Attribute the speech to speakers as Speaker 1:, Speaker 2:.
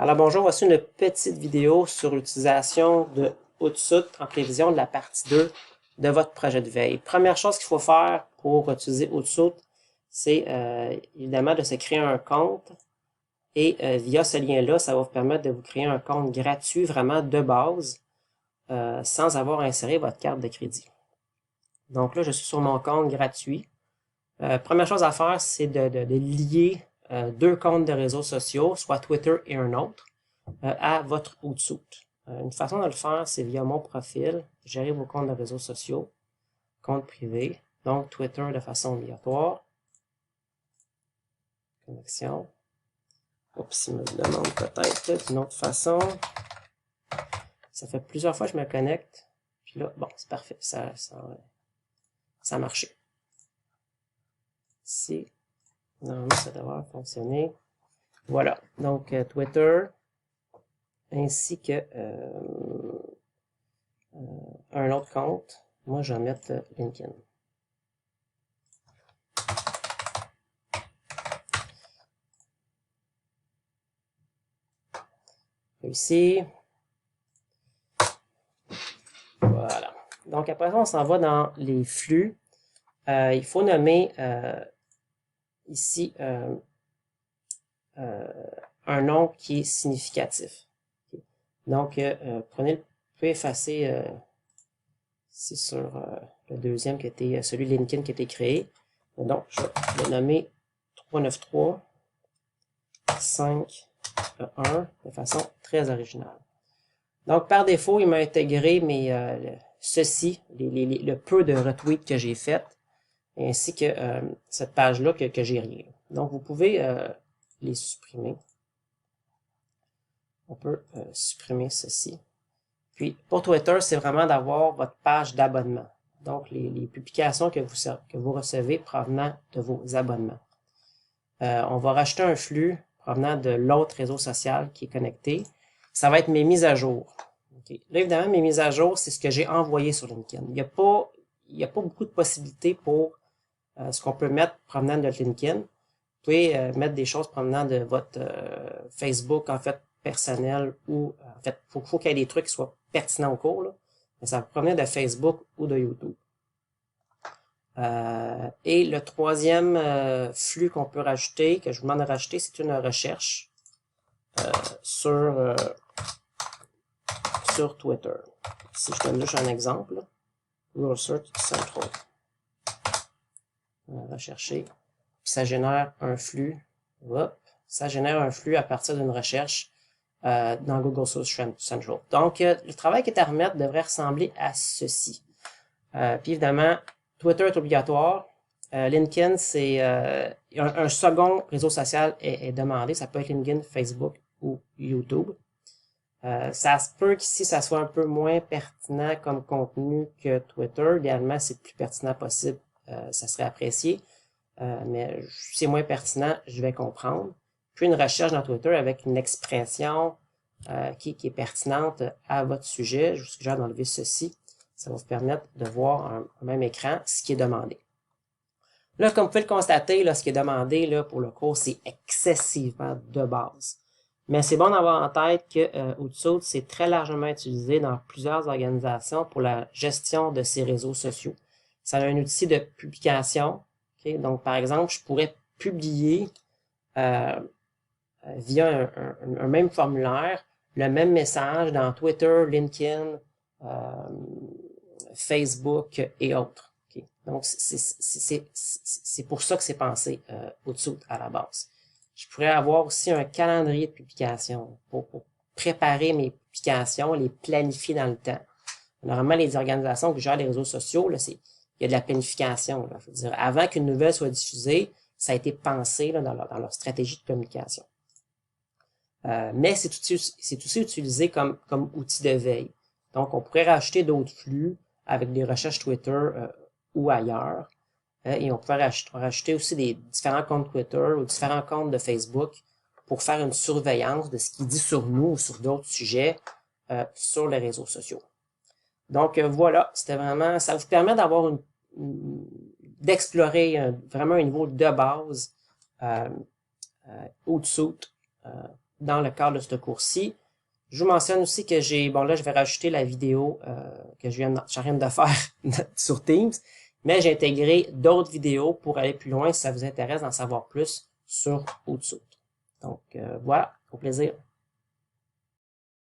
Speaker 1: Alors bonjour, voici une petite vidéo sur l'utilisation de Hootsuite en prévision de la partie 2 de votre projet de veille. Première chose qu'il faut faire pour utiliser Hootsuite, c'est évidemment de se créer un compte et via ce lien-là, ça va vous permettre de vous créer un compte gratuit vraiment de base sans avoir à insérer votre carte de crédit. Donc là, je suis sur mon compte gratuit. Première chose à faire, c'est de lier deux comptes de réseaux sociaux, soit Twitter et un autre, à votre Hootsuite. Une façon de le faire, c'est via mon profil, gérer vos comptes de réseaux sociaux, compte privé, donc Twitter de façon obligatoire, connexion. Oups, il me demande peut-être d'une autre façon. Ça fait plusieurs fois que je me connecte, puis là, bon, c'est parfait, ça a marché. Ici, normalement, ça devrait fonctionner. Voilà, donc Twitter, ainsi que un autre compte. Moi, je vais mettre LinkedIn. Ici. Voilà. Donc, après ça, on s'en va dans les flux. Il faut nommer ici un nom qui est significatif. Okay. Donc, vous pouvez effacer ici sur le deuxième qui était celui de LinkedIn qui a été créé. Donc, je vais le nommer 393.5.1 de façon très originale. Donc, par défaut, il m'a intégré ceci, le peu de retweets que j'ai fait, ainsi que cette page-là que j'ai rien. Donc, vous pouvez les supprimer. On peut supprimer ceci. Puis, pour Twitter, c'est vraiment d'avoir votre page d'abonnement. Donc, les publications que vous recevez provenant de vos abonnements. On va rajouter un flux provenant de l'autre réseau social qui est connecté. Ça va être mes mises à jour. Okay. Là, évidemment, mes mises à jour, c'est ce que j'ai envoyé sur LinkedIn. Il n'y a pas beaucoup de possibilités pour ce qu'on peut mettre provenant de LinkedIn. Vous pouvez mettre des choses provenant de votre Facebook, en fait, personnel, ou en fait, faut qu'il y ait des trucs qui soient pertinents au cours, là. Mais ça provenait de Facebook ou de YouTube. Et le troisième flux qu'on peut rajouter, que je vous demande de rajouter, c'est une recherche sur Twitter. Si je donne juste un exemple, Rule Search Central. On va rechercher. Puis ça génère un flux. Hop, ça génère un flux à partir d'une recherche dans Google Search Central. Donc, le travail qui est à remettre devrait ressembler à ceci. Puis évidemment, Twitter est obligatoire. LinkedIn, c'est un second réseau social est demandé. Ça peut être LinkedIn, Facebook ou YouTube. Ça se peut qu'ici, ça soit un peu moins pertinent comme contenu que Twitter. Idéalement, c'est le plus pertinent possible. Ça serait apprécié. Mais si c'est moins pertinent, je vais comprendre. Puis une recherche dans Twitter avec une expression qui est pertinente à votre sujet. Je vous suggère d'enlever ceci. Ça va vous permettre de voir au même écran ce qui est demandé. Là, comme vous pouvez le constater, là, ce qui est demandé là, pour le cours, c'est excessivement de base. Mais c'est bon d'avoir en tête que Hootsuite, c'est très largement utilisé dans plusieurs organisations pour la gestion de ces réseaux sociaux. Ça a un outil de publication. Okay? Donc, par exemple, je pourrais publier via un même formulaire le même message dans Twitter, LinkedIn, Facebook et autres. Okay? Donc, c'est pour ça que c'est pensé Hootsuite à la base. Je pourrais avoir aussi un calendrier de publication pour préparer mes publications, les planifier dans le temps. Normalement, les organisations qui gèrent les réseaux sociaux, là, il y a de la planification. Là, je veux dire, avant qu'une nouvelle soit diffusée, ça a été pensé là, dans leur stratégie de communication. Mais c'est aussi utilisé comme outil de veille. Donc, on pourrait rajouter d'autres flux avec des recherches Twitter ou ailleurs. Et on peut rajouter aussi des différents comptes Twitter ou différents comptes de Facebook pour faire une surveillance de ce qu'il dit sur nous ou sur d'autres sujets sur les réseaux sociaux. Donc voilà, c'était vraiment, ça vous permet d'avoir d'explorer vraiment un niveau de base Hootsuite dans le cadre de ce cours-ci. Je vous mentionne aussi que bon là je vais rajouter la vidéo que je viens de faire sur Teams, mais j'ai intégré d'autres vidéos pour aller plus loin si ça vous intéresse d'en savoir plus sur Hootsuite. Donc voilà, au plaisir.